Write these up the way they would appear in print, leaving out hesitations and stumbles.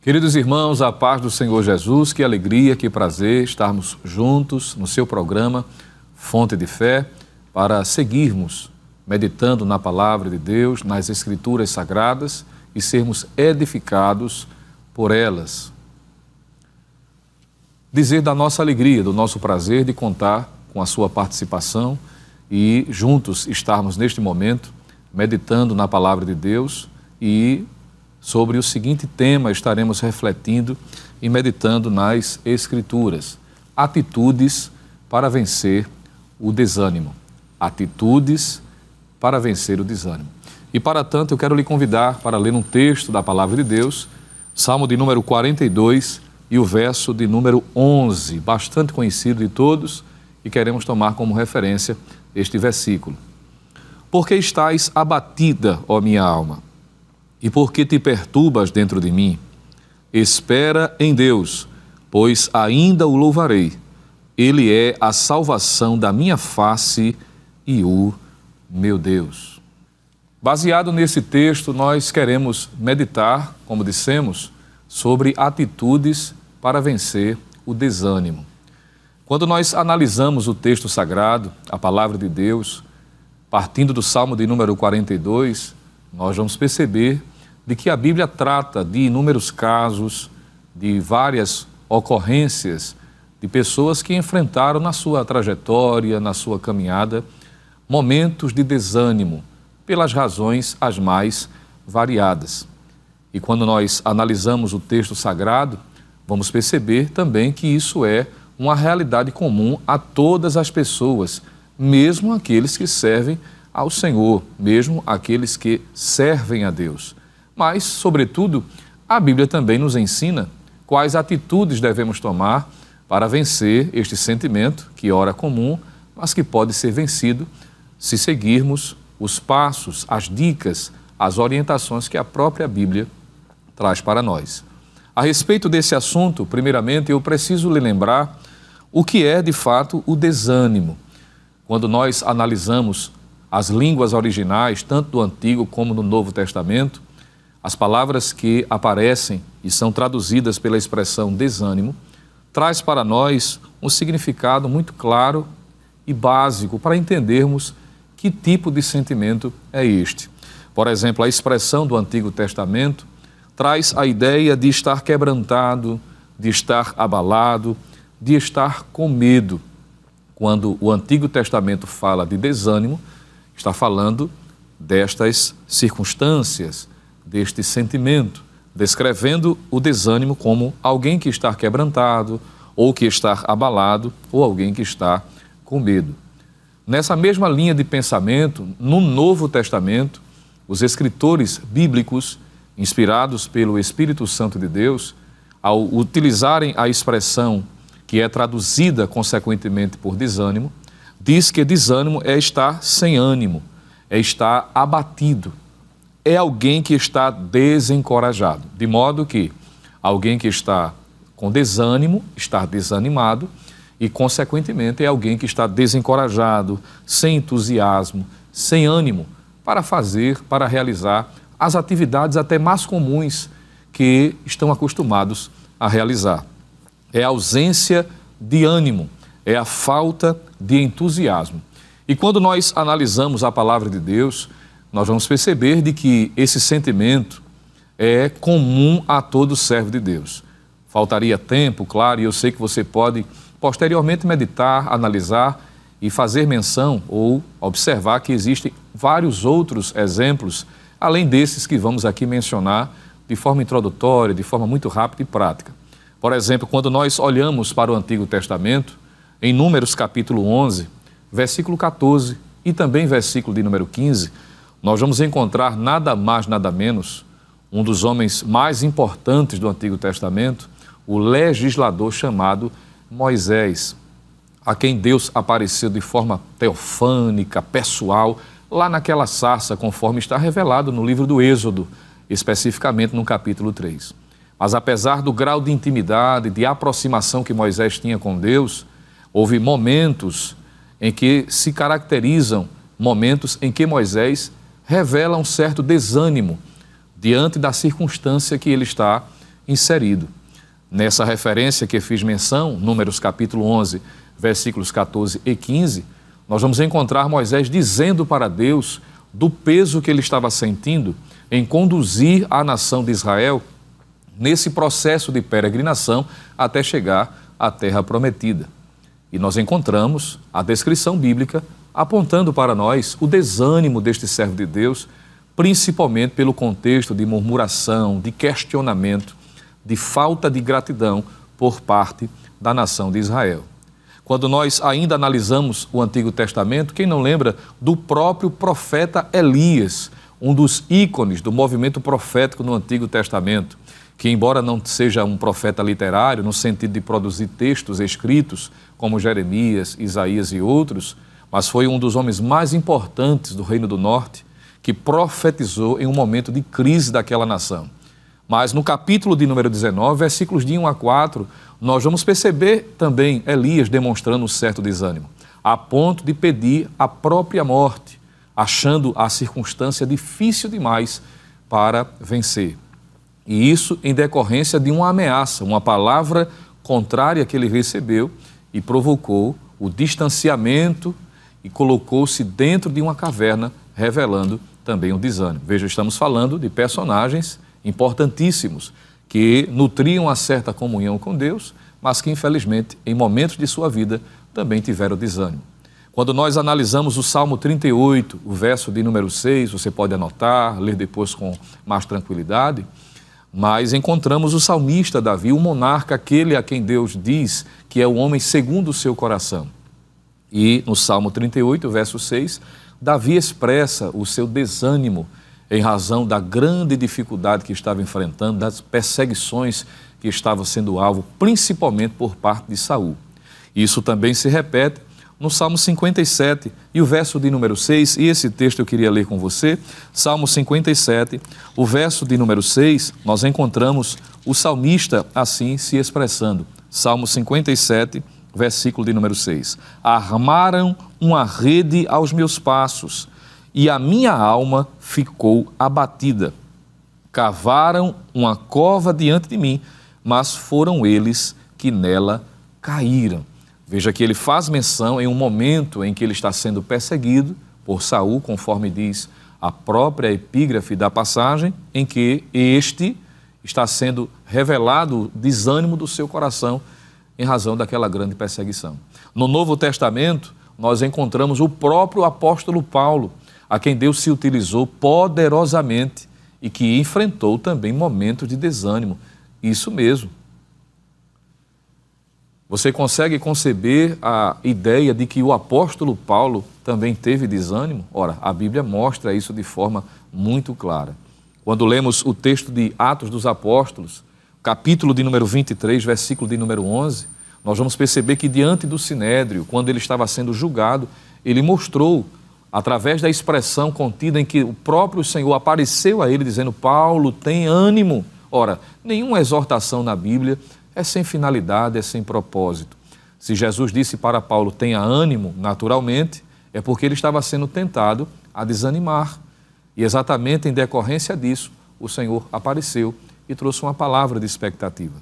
Queridos irmãos, a paz do Senhor Jesus, que alegria, que prazer estarmos juntos no seu programa Fonte de Fé para seguirmos meditando na Palavra de Deus, nas Escrituras Sagradas e sermos edificados por elas. Dizer da nossa alegria, do nosso prazer de contar com a sua participação e juntos estarmos neste momento meditando na Palavra de Deus e sobre o seguinte tema estaremos refletindo e meditando nas Escrituras: atitudes para vencer o desânimo. Atitudes para vencer o desânimo. E para tanto eu quero lhe convidar para ler um texto da Palavra de Deus, Salmo de número 42 e o verso de número 11, bastante conhecido de todos, e queremos tomar como referência este versículo. Porque estás abatida, ó minha alma, e por que te perturbas dentro de mim? Espera em Deus, pois ainda o louvarei. Ele é a salvação da minha face e o meu Deus. Baseado nesse texto, nós queremos meditar, como dissemos, sobre atitudes para vencer o desânimo. Quando nós analisamos o texto sagrado, a palavra de Deus, partindo do Salmo de número 42, nós vamos perceber de que a Bíblia trata de inúmeros casos, de várias ocorrências de pessoas que enfrentaram na sua trajetória, na sua caminhada, momentos de desânimo, pelas razões as mais variadas. E quando nós analisamos o texto sagrado, vamos perceber também que isso é uma realidade comum a todas as pessoas, mesmo aqueles que servem ao Senhor, mesmo aqueles que servem a Deus. Mas, sobretudo, a Bíblia também nos ensina quais atitudes devemos tomar para vencer este sentimento, que ora é comum, mas que pode ser vencido se seguirmos os passos, as dicas, as orientações que a própria Bíblia traz para nós. A respeito desse assunto, primeiramente, eu preciso lhe lembrar o que é, de fato, o desânimo. Quando nós analisamos as línguas originais, tanto do Antigo como do Novo Testamento, as palavras que aparecem e são traduzidas pela expressão desânimo, traz para nós um significado muito claro e básico para entendermos que tipo de sentimento é este. Por exemplo, a expressão do Antigo Testamento traz a ideia de estar quebrantado, de estar abalado, de estar com medo. Quando o Antigo Testamento fala de desânimo, está falando destas circunstâncias, deste sentimento, descrevendo o desânimo como alguém que está quebrantado, ou que está abalado, ou alguém que está com medo. Nessa mesma linha de pensamento, no Novo Testamento, os escritores bíblicos, inspirados pelo Espírito Santo de Deus, ao utilizarem a expressão que é traduzida consequentemente por desânimo, diz que desânimo é estar sem ânimo, é estar abatido. É alguém que está desencorajado, de modo que alguém que está com desânimo, está desanimado e, consequentemente, é alguém que está desencorajado, sem entusiasmo, sem ânimo para fazer, para realizar as atividades até mais comuns que estão acostumados a realizar. É a ausência de ânimo, é a falta de entusiasmo. E quando nós analisamos a palavra de Deus, nós vamos perceber de que esse sentimento é comum a todo servo de Deus. Faltaria tempo, claro, e eu sei que você pode posteriormente meditar, analisar e fazer menção ou observar que existem vários outros exemplos, além desses que vamos aqui mencionar de forma introdutória, de forma muito rápida e prática. Por exemplo, quando nós olhamos para o Antigo Testamento, em Números capítulo 11, versículo 14 e também versículo de número 15, nós vamos encontrar nada mais, nada menos, um dos homens mais importantes do Antigo Testamento, o legislador chamado Moisés, a quem Deus apareceu de forma teofânica, pessoal, lá naquela sarça, conforme está revelado no livro do Êxodo, especificamente no capítulo 3. Mas apesar do grau de intimidade, de aproximação que Moisés tinha com Deus, houve momentos em que se caracterizam, momentos em que Moisés revela um certo desânimo diante da circunstância que ele está inserido. Nessa referência que fiz menção, Números capítulo 11, versículos 14 e 15, nós vamos encontrar Moisés dizendo para Deus do peso que ele estava sentindo em conduzir a nação de Israel nesse processo de peregrinação até chegar à terra prometida. E nós encontramos a descrição bíblica apontando para nós o desânimo deste servo de Deus, principalmente pelo contexto de murmuração, de questionamento, de falta de gratidão por parte da nação de Israel. Quando nós ainda analisamos o Antigo Testamento, quem não lembra do próprio profeta Elias, um dos ícones do movimento profético no Antigo Testamento, que embora não seja um profeta literário, no sentido de produzir textos escritos, como Jeremias, Isaías e outros, mas foi um dos homens mais importantes do Reino do Norte, que profetizou em um momento de crise daquela nação. Mas no capítulo de número 19, versículos de 1 a 4, nós vamos perceber também Elias demonstrando um certo desânimo, a ponto de pedir a própria morte, achando a circunstância difícil demais para vencer. E isso em decorrência de uma ameaça, uma palavra contrária que ele recebeu e provocou o distanciamento e colocou-se dentro de uma caverna, revelando também o desânimo. Veja, estamos falando de personagens importantíssimos que nutriam uma certa comunhão com Deus, mas que infelizmente em momentos de sua vida também tiveram desânimo. Quando nós analisamos o Salmo 38, o verso de número 6, você pode anotar, ler depois com mais tranquilidade, mas encontramos o salmista Davi, o monarca, aquele a quem Deus diz que é o homem segundo o seu coração. E no Salmo 38, verso 6, Davi expressa o seu desânimo em razão da grande dificuldade que estava enfrentando, das perseguições que estava sendo alvo, principalmente por parte de Saul. Isso também se repete no Salmo 57 e o verso de número 6, e esse texto eu queria ler com você, Salmo 57, o verso de número 6, nós encontramos o salmista assim se expressando. Salmo 57, versículo de número 6. Armaram uma rede aos meus passos, e a minha alma ficou abatida. Cavaram uma cova diante de mim, mas foram eles que nela caíram. Veja que ele faz menção em um momento em que ele está sendo perseguido por Saul, conforme diz a própria epígrafe da passagem, em que este está sendo revelado o desânimo do seu coração em razão daquela grande perseguição. No Novo Testamento, nós encontramos o próprio apóstolo Paulo, a quem Deus se utilizou poderosamente e que enfrentou também momentos de desânimo. Isso mesmo. Você consegue conceber a ideia de que o apóstolo Paulo também teve desânimo? Ora, a Bíblia mostra isso de forma muito clara. Quando lemos o texto de Atos dos Apóstolos, capítulo de número 23, versículo de número 11, nós vamos perceber que diante do Sinédrio, quando ele estava sendo julgado, ele mostrou, através da expressão contida em que o próprio Senhor apareceu a ele dizendo: Paulo, tem ânimo. Ora, nenhuma exortação na Bíblia é sem finalidade, é sem propósito. Se Jesus disse para Paulo, tenha ânimo, naturalmente, é porque ele estava sendo tentado a desanimar. E exatamente em decorrência disso, o Senhor apareceu e trouxe uma palavra de expectativa.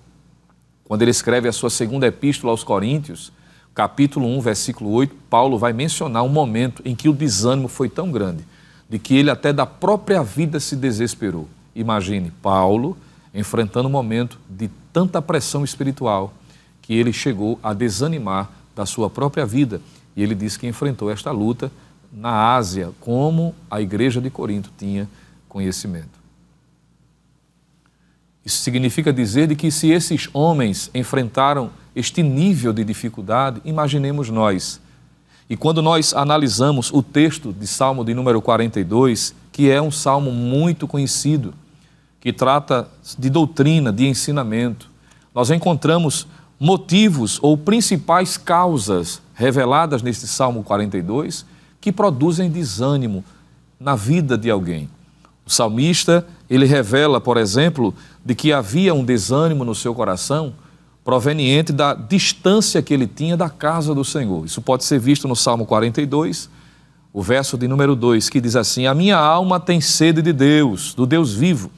Quando ele escreve a sua segunda epístola aos Coríntios, capítulo 1, versículo 8, Paulo vai mencionar um momento em que o desânimo foi tão grande, de que ele até da própria vida se desesperou. Imagine, Paulo enfrentando um momento de tanta pressão espiritual que ele chegou a desanimar da sua própria vida. E ele disse que enfrentou esta luta na Ásia, como a igreja de Corinto tinha conhecimento. Isso significa dizer de que se esses homens enfrentaram este nível de dificuldade, imaginemos nós. E quando nós analisamos o texto de Salmo de número 42, que é um salmo muito conhecido, que trata de doutrina, de ensinamento, nós encontramos motivos ou principais causas reveladas neste Salmo 42 que produzem desânimo na vida de alguém. O salmista, ele revela, por exemplo, de que havia um desânimo no seu coração proveniente da distância que ele tinha da casa do Senhor. Isso pode ser visto no Salmo 42, o verso de número 2, que diz assim: a minha alma tem sede de Deus, do Deus vivo.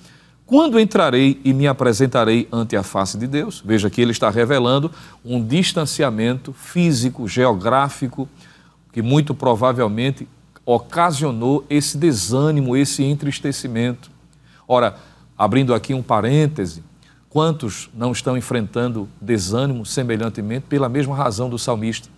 Quando entrarei e me apresentarei ante a face de Deus? Veja que ele está revelando um distanciamento físico, geográfico, que muito provavelmente ocasionou esse desânimo, esse entristecimento. Ora, abrindo aqui um parêntese, quantos não estão enfrentando desânimo semelhantemente pela mesma razão do salmista?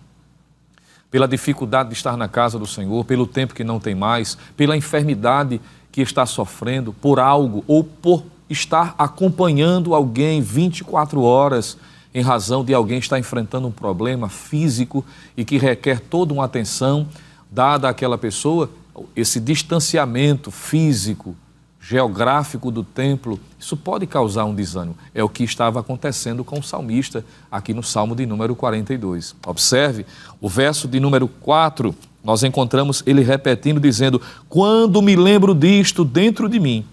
Pela dificuldade de estar na casa do Senhor, pelo tempo que não tem mais, pela enfermidade que está sofrendo, por algo ou por estar acompanhando alguém 24 horas em razão de alguém estar enfrentando um problema físico e que requer toda uma atenção dada àquela pessoa. Esse distanciamento físico, geográfico do templo, isso pode causar um desânimo. É o que estava acontecendo com o salmista aqui no Salmo de número 42. Observe, o verso de número 4, nós encontramos ele repetindo, dizendo: quando me lembro disto dentro de mim,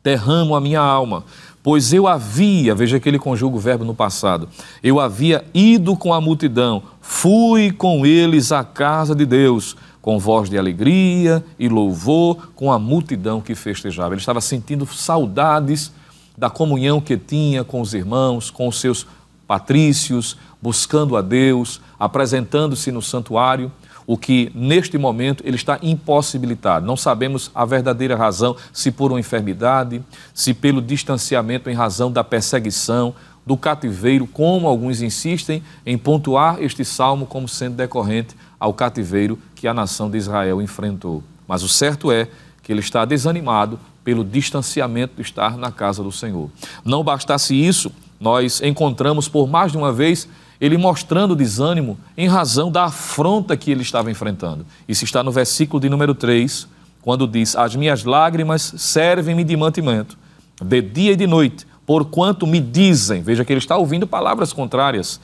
derramo a minha alma, pois eu havia, veja que ele conjuga o verbo no passado, eu havia ido com a multidão, fui com eles à casa de Deus, com voz de alegria e louvor, com a multidão que festejava. Ele estava sentindo saudades da comunhão que tinha com os irmãos, com os seus patrícios, buscando a Deus, apresentando-se no santuário, o que neste momento ele está impossibilitado. Não sabemos a verdadeira razão, se por uma enfermidade, se pelo distanciamento em razão da perseguição, do cativeiro, como alguns insistem em pontuar este salmo como sendo decorrente ao cativeiro que a nação de Israel enfrentou. Mas o certo é que ele está desanimado pelo distanciamento de estar na casa do Senhor. Não bastasse isso, nós encontramos por mais de uma vez ele mostrando desânimo em razão da afronta que ele estava enfrentando. Isso está no versículo de número 3, quando diz: as minhas lágrimas servem-me de mantimento, de dia e de noite, porquanto me dizem. Veja que ele está ouvindo palavras contrárias,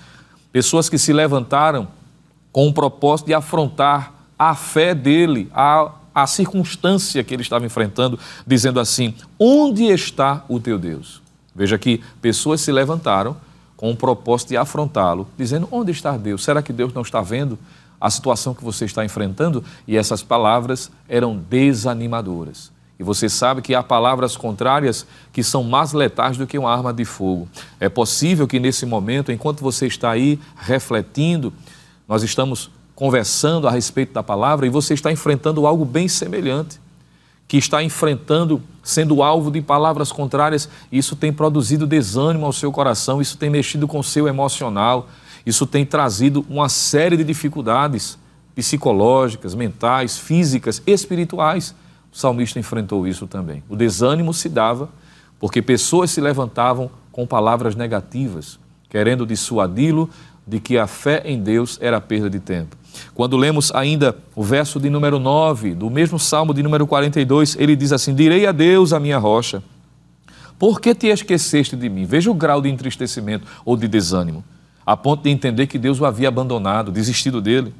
pessoas que se levantaram com o propósito de afrontar a fé dele, a circunstância que ele estava enfrentando, dizendo assim: onde está o teu Deus? Veja que pessoas se levantaram com o propósito de afrontá-lo, dizendo: onde está Deus? Será que Deus não está vendo a situação que você está enfrentando? E essas palavras eram desanimadoras. E você sabe que há palavras contrárias que são mais letais do que uma arma de fogo. É possível que nesse momento, enquanto você está aí refletindo, nós estamos conversando a respeito da palavra e você está enfrentando algo bem semelhante, que está enfrentando, sendo alvo de palavras contrárias, e isso tem produzido desânimo ao seu coração, isso tem mexido com o seu emocional, isso tem trazido uma série de dificuldades psicológicas, mentais, físicas, espirituais. O salmista enfrentou isso também. O desânimo se dava porque pessoas se levantavam com palavras negativas, querendo dissuadi-lo de que a fé em Deus era perda de tempo. Quando lemos ainda o verso de número 9, do mesmo Salmo de número 42, ele diz assim: direi a Deus, a minha rocha, por que te esqueceste de mim? Veja o grau de entristecimento ou de desânimo, a ponto de entender que Deus o havia abandonado, desistido dele.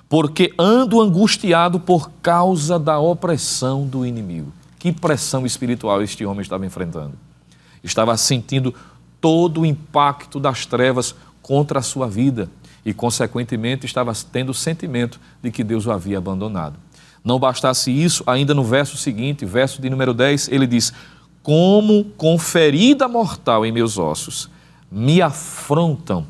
Porque ando angustiado por causa da opressão do inimigo. Que pressão espiritual este homem estava enfrentando. Estava sentindo todo o impacto das trevas contra a sua vida e, consequentemente, estava tendo o sentimento de que Deus o havia abandonado. Não bastasse isso, ainda no verso seguinte, verso de número 10, ele diz: como com ferida mortal em meus ossos, me afrontam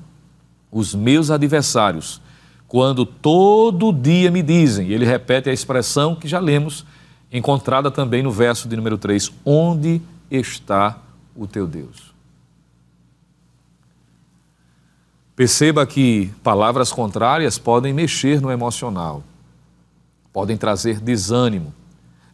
os meus adversários, quando todo dia me dizem. E ele repete a expressão que já lemos, encontrada também no verso de número 3, onde está o teu Deus? Perceba que palavras contrárias podem mexer no emocional, podem trazer desânimo.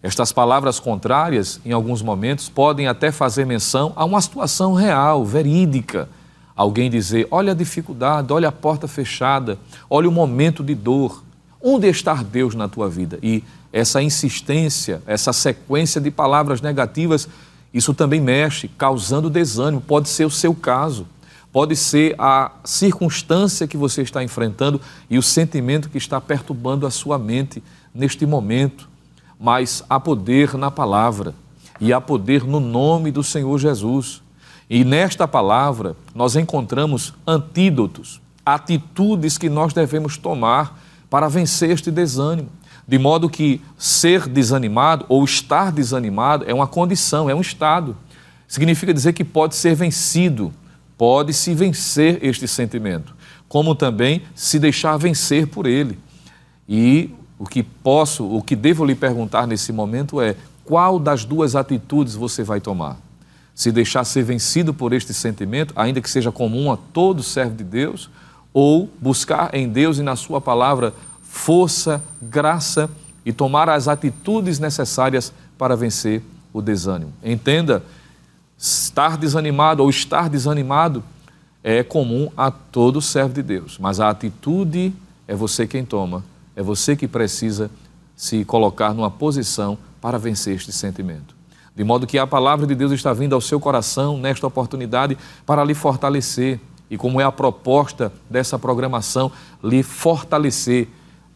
Estas palavras contrárias, em alguns momentos, podem até fazer menção a uma situação real, verídica. Alguém dizer: olha a dificuldade, olha a porta fechada, olha o momento de dor. Onde está Deus na tua vida? E essa insistência, essa sequência de palavras negativas, isso também mexe, causando desânimo. Pode ser o seu caso, pode ser a circunstância que você está enfrentando e o sentimento que está perturbando a sua mente neste momento. Mas há poder na palavra e há poder no nome do Senhor Jesus. E nesta palavra nós encontramos antídotos, atitudes que nós devemos tomar para vencer este desânimo. De modo que ser desanimado ou estar desanimado é uma condição, é um estado. Significa dizer que pode ser vencido, pode-se vencer este sentimento, como também se deixar vencer por ele. E o que devo lhe perguntar nesse momento é: qual das duas atitudes você vai tomar? Se deixar ser vencido por este sentimento, ainda que seja comum a todo servo de Deus, ou buscar em Deus e na sua palavra força, graça e tomar as atitudes necessárias para vencer o desânimo. Entenda, estar desanimado ou estar desanimado é comum a todo servo de Deus, mas a atitude é você quem toma, é você que precisa se colocar numa posição para vencer este sentimento. De modo que a palavra de Deus está vindo ao seu coração nesta oportunidade para lhe fortalecer. E como é a proposta dessa programação, lhe fortalecer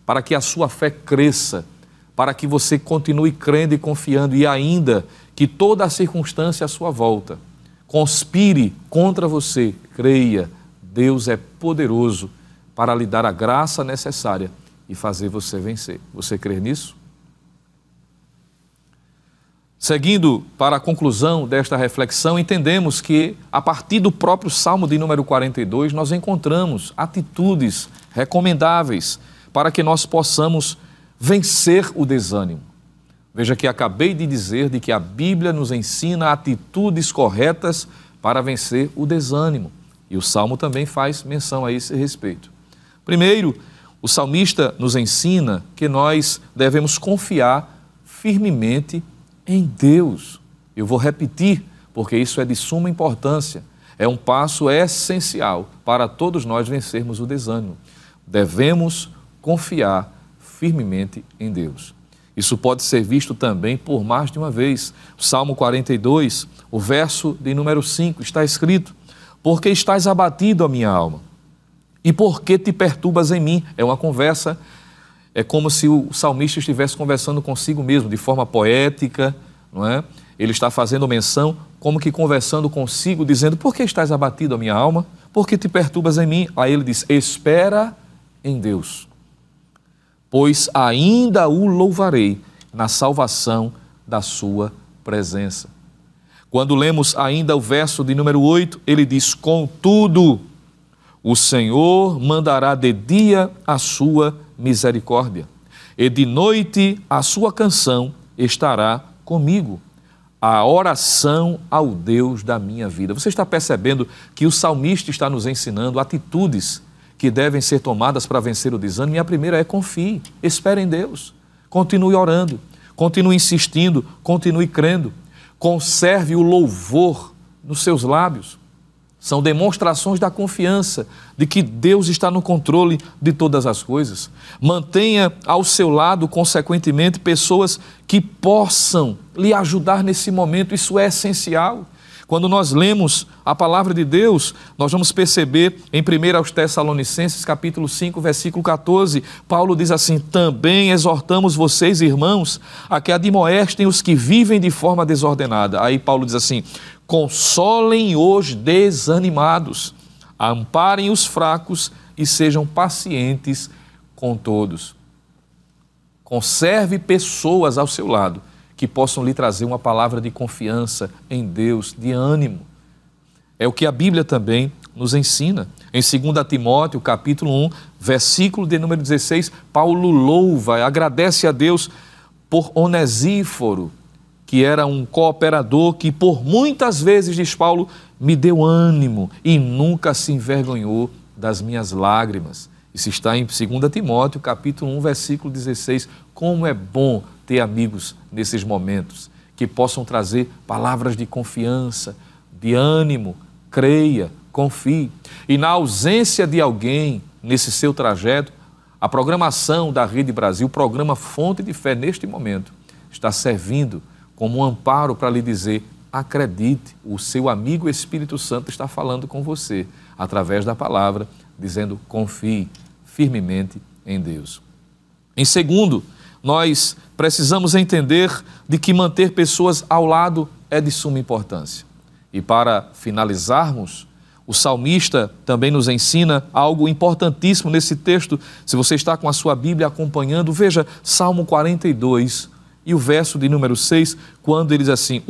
para que a sua fé cresça, para que você continue crendo e confiando e ainda que toda a circunstância à sua volta conspire contra você, creia, Deus é poderoso para lhe dar a graça necessária e fazer você vencer. Você crê nisso? Seguindo para a conclusão desta reflexão, entendemos que, a partir do próprio Salmo de número 42, nós encontramos atitudes recomendáveis para que nós possamos vencer o desânimo. Veja que acabei de dizer de que a Bíblia nos ensina atitudes corretas para vencer o desânimo. E o Salmo também faz menção a esse respeito. Primeiro, o salmista nos ensina que nós devemos confiar firmemente em Deus. Eu vou repetir, porque isso é de suma importância. É um passo essencial para todos nós vencermos o desânimo. Devemos confiar firmemente em Deus. Isso pode ser visto também por mais de uma vez. O Salmo 42, o verso de número 5, está escrito: porque estás abatido, a minha alma, e por que te perturbas em mim? É uma conversa, é como se o salmista estivesse conversando consigo mesmo, de forma poética, não é? Ele está fazendo menção, como que conversando consigo, dizendo: por que estás abatido, a minha alma? Por que te perturbas em mim? Aí ele diz: espera em Deus, pois ainda o louvarei na salvação da sua presença. Quando lemos ainda o verso de número 8, ele diz: contudo, o Senhor mandará de dia a sua misericórdia, e de noite a sua canção estará comigo, a oração ao Deus da minha vida. Você está percebendo que o salmista está nos ensinando atitudes que devem ser tomadas para vencer o desânimo? E a primeira é: confie, espere em Deus, continue orando, continue insistindo, continue crendo, conserve o louvor nos seus lábios. São demonstrações da confiança de que Deus está no controle de todas as coisas. Mantenha ao seu lado, consequentemente, pessoas que possam lhe ajudar nesse momento. Isso é essencial. Quando nós lemos a palavra de Deus, nós vamos perceber em 1 Tessalonicenses, capítulo 5, versículo 14, Paulo diz assim: também exortamos vocês, irmãos, a que admoestem os que vivem de forma desordenada. Aí Paulo diz assim: consolem os desanimados, amparem os fracos e sejam pacientes com todos. Conserve pessoas ao seu lado que possam lhe trazer uma palavra de confiança em Deus, de ânimo. É o que a Bíblia também nos ensina. Em 2 Timóteo, capítulo 1, versículo de número 16, Paulo louva, agradece a Deus por Onesíforo, que era um cooperador que por muitas vezes, diz Paulo, me deu ânimo e nunca se envergonhou das minhas lágrimas. Isso está em 2 Timóteo, capítulo 1, versículo 16. Como é bom ter amigos nesses momentos, que possam trazer palavras de confiança, de ânimo, creia, confie. E na ausência de alguém nesse seu trajeto, a programação da Rede Brasil, o programa Fonte de Fé, neste momento, está servindo como um amparo para lhe dizer: acredite, o seu amigo Espírito Santo está falando com você, através da palavra, dizendo: confie firmemente em Deus. Em segundo, nós precisamos entender de que manter pessoas ao lado é de suma importância. E para finalizarmos, o salmista também nos ensina algo importantíssimo nesse texto. Se você está com a sua Bíblia acompanhando, veja Salmo 42 e o verso de número 6, quando ele diz assim: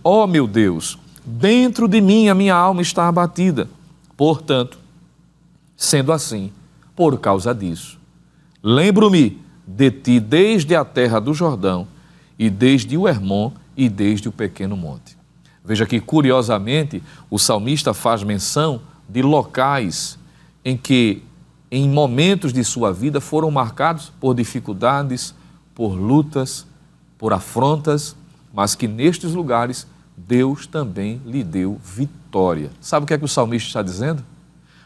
ó meu Deus, dentro de mim a minha alma está abatida. Portanto, sendo assim, por causa disso, lembro-me de ti desde a terra do Jordão, e desde o Hermon, e desde o pequeno monte. Veja que, curiosamente, o salmista faz menção de locais em que, em momentos de sua vida, foram marcados por dificuldades, por lutas, por afrontas, mas que nestes lugares Deus também lhe deu vitória. Sabe o que é que o salmista está dizendo?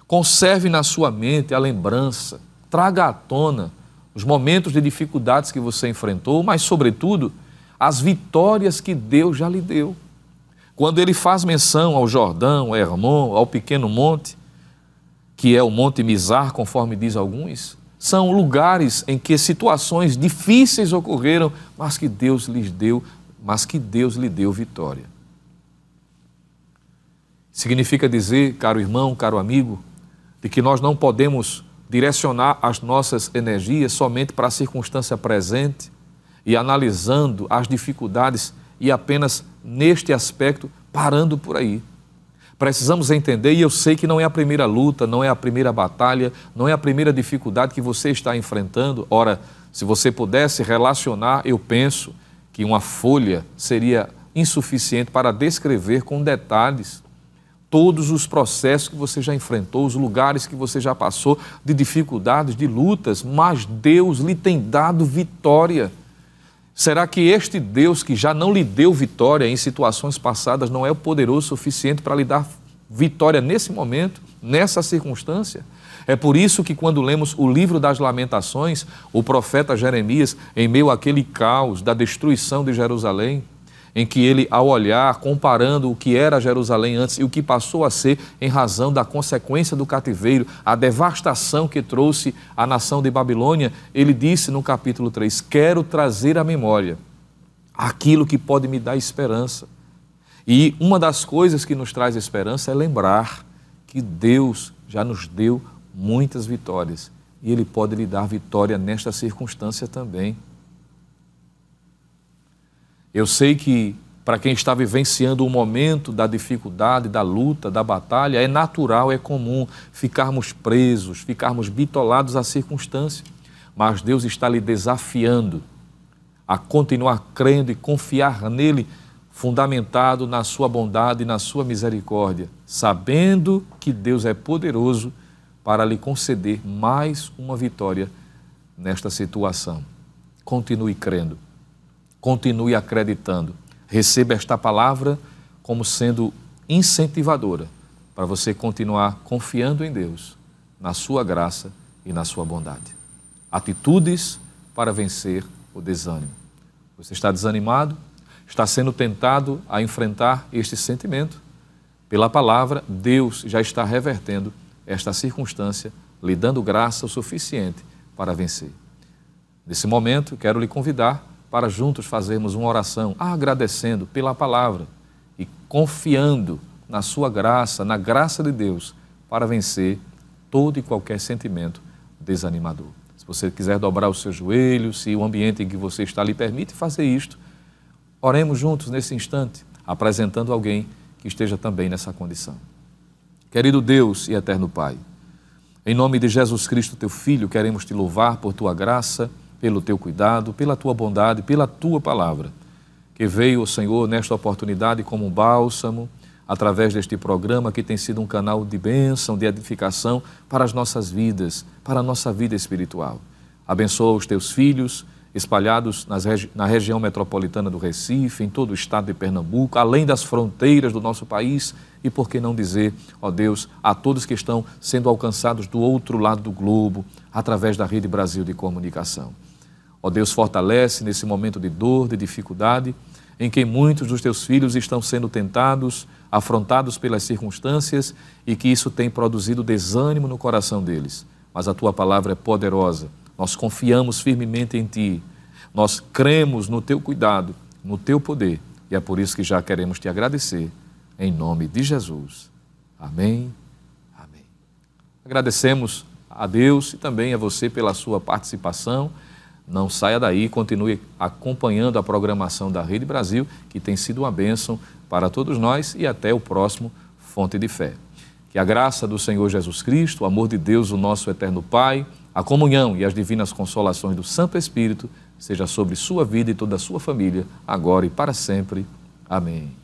Conserve na sua mente a lembrança, traga à tona os momentos de dificuldades que você enfrentou, mas, sobretudo, as vitórias que Deus já lhe deu. Quando ele faz menção ao Jordão, ao Hermon, ao pequeno monte, que é o Monte Mizar, conforme diz alguns, são lugares em que situações difíceis ocorreram, mas que Deus lhe deu vitória. Significa dizer, caro irmão, caro amigo, de que nós não podemos direcionar as nossas energias somente para a circunstância presente e analisando as dificuldades e apenas neste aspecto parando por aí. Precisamos entender, e eu sei que não é a primeira luta, não é a primeira batalha, não é a primeira dificuldade que você está enfrentando. Ora, se você pudesse relacionar, eu penso que uma folha seria insuficiente para descrever com detalhes todos os processos que você já enfrentou, os lugares que você já passou, de dificuldades, de lutas, mas Deus lhe tem dado vitória. Será que este Deus que já não lhe deu vitória em situações passadas não é o poderoso o suficiente para lhe dar vitória nesse momento, nessa circunstância? É por isso que quando lemos o livro das Lamentações, o profeta Jeremias, em meio àquele caos da destruição de Jerusalém, em que ele, ao olhar, comparando o que era Jerusalém antes e o que passou a ser em razão da consequência do cativeiro, a devastação que trouxe a nação de Babilônia, ele disse no capítulo 3, quero trazer à memória aquilo que pode me dar esperança. E uma das coisas que nos traz esperança é lembrar que Deus já nos deu muitas vitórias e Ele pode lhe dar vitória nesta circunstância também. Eu sei que para quem está vivenciando o momento da dificuldade, da luta, da batalha, é natural, é comum ficarmos presos, ficarmos bitolados à circunstância. Mas Deus está lhe desafiando a continuar crendo e confiar nele, fundamentado na sua bondade e na sua misericórdia, sabendo que Deus é poderoso para lhe conceder mais uma vitória nesta situação. Continue crendo. Continue acreditando. Receba esta palavra como sendo incentivadora para você continuar confiando em Deus, na sua graça e na sua bondade. Atitudes para vencer o desânimo. Você está desanimado? Está sendo tentado a enfrentar este sentimento? Pela palavra, Deus já está revertendo esta circunstância, lhe dando graça o suficiente para vencer. Nesse momento, quero lhe convidar para juntos fazermos uma oração agradecendo pela palavra e confiando na sua graça, na graça de Deus, para vencer todo e qualquer sentimento desanimador. Se você quiser dobrar os seus joelhos, se o ambiente em que você está lhe permite fazer isto, oremos juntos nesse instante, apresentando alguém que esteja também nessa condição. Querido Deus e eterno Pai, em nome de Jesus Cristo, teu Filho, queremos te louvar por tua graça, pelo teu cuidado, pela tua bondade, pela tua palavra, que veio, Senhor, nesta oportunidade como um bálsamo, através deste programa que tem sido um canal de bênção, de edificação para as nossas vidas, para a nossa vida espiritual. Abençoa os teus filhos, espalhados na região metropolitana do Recife, em todo o estado de Pernambuco, além das fronteiras do nosso país e, por que não dizer, ó Deus, a todos que estão sendo alcançados do outro lado do globo, através da Rede Brasil de Comunicação. Ó Deus, fortalece nesse momento de dor, de dificuldade, em que muitos dos teus filhos estão sendo tentados, afrontados pelas circunstâncias e que isso tem produzido desânimo no coração deles. Mas a tua palavra é poderosa, nós confiamos firmemente em ti, nós cremos no teu cuidado, no teu poder e é por isso que já queremos te agradecer, em nome de Jesus. Amém. Amém. Agradecemos a Deus e também a você pela sua participação Não saia daí, continue acompanhando a programação da Rede Brasil, que tem sido uma bênção para todos nós, e até o próximo Fonte de Fé. Que a graça do Senhor Jesus Cristo, o amor de Deus, o nosso eterno Pai, a comunhão e as divinas consolações do Santo Espírito seja sobre sua vida e toda a sua família, agora e para sempre. Amém.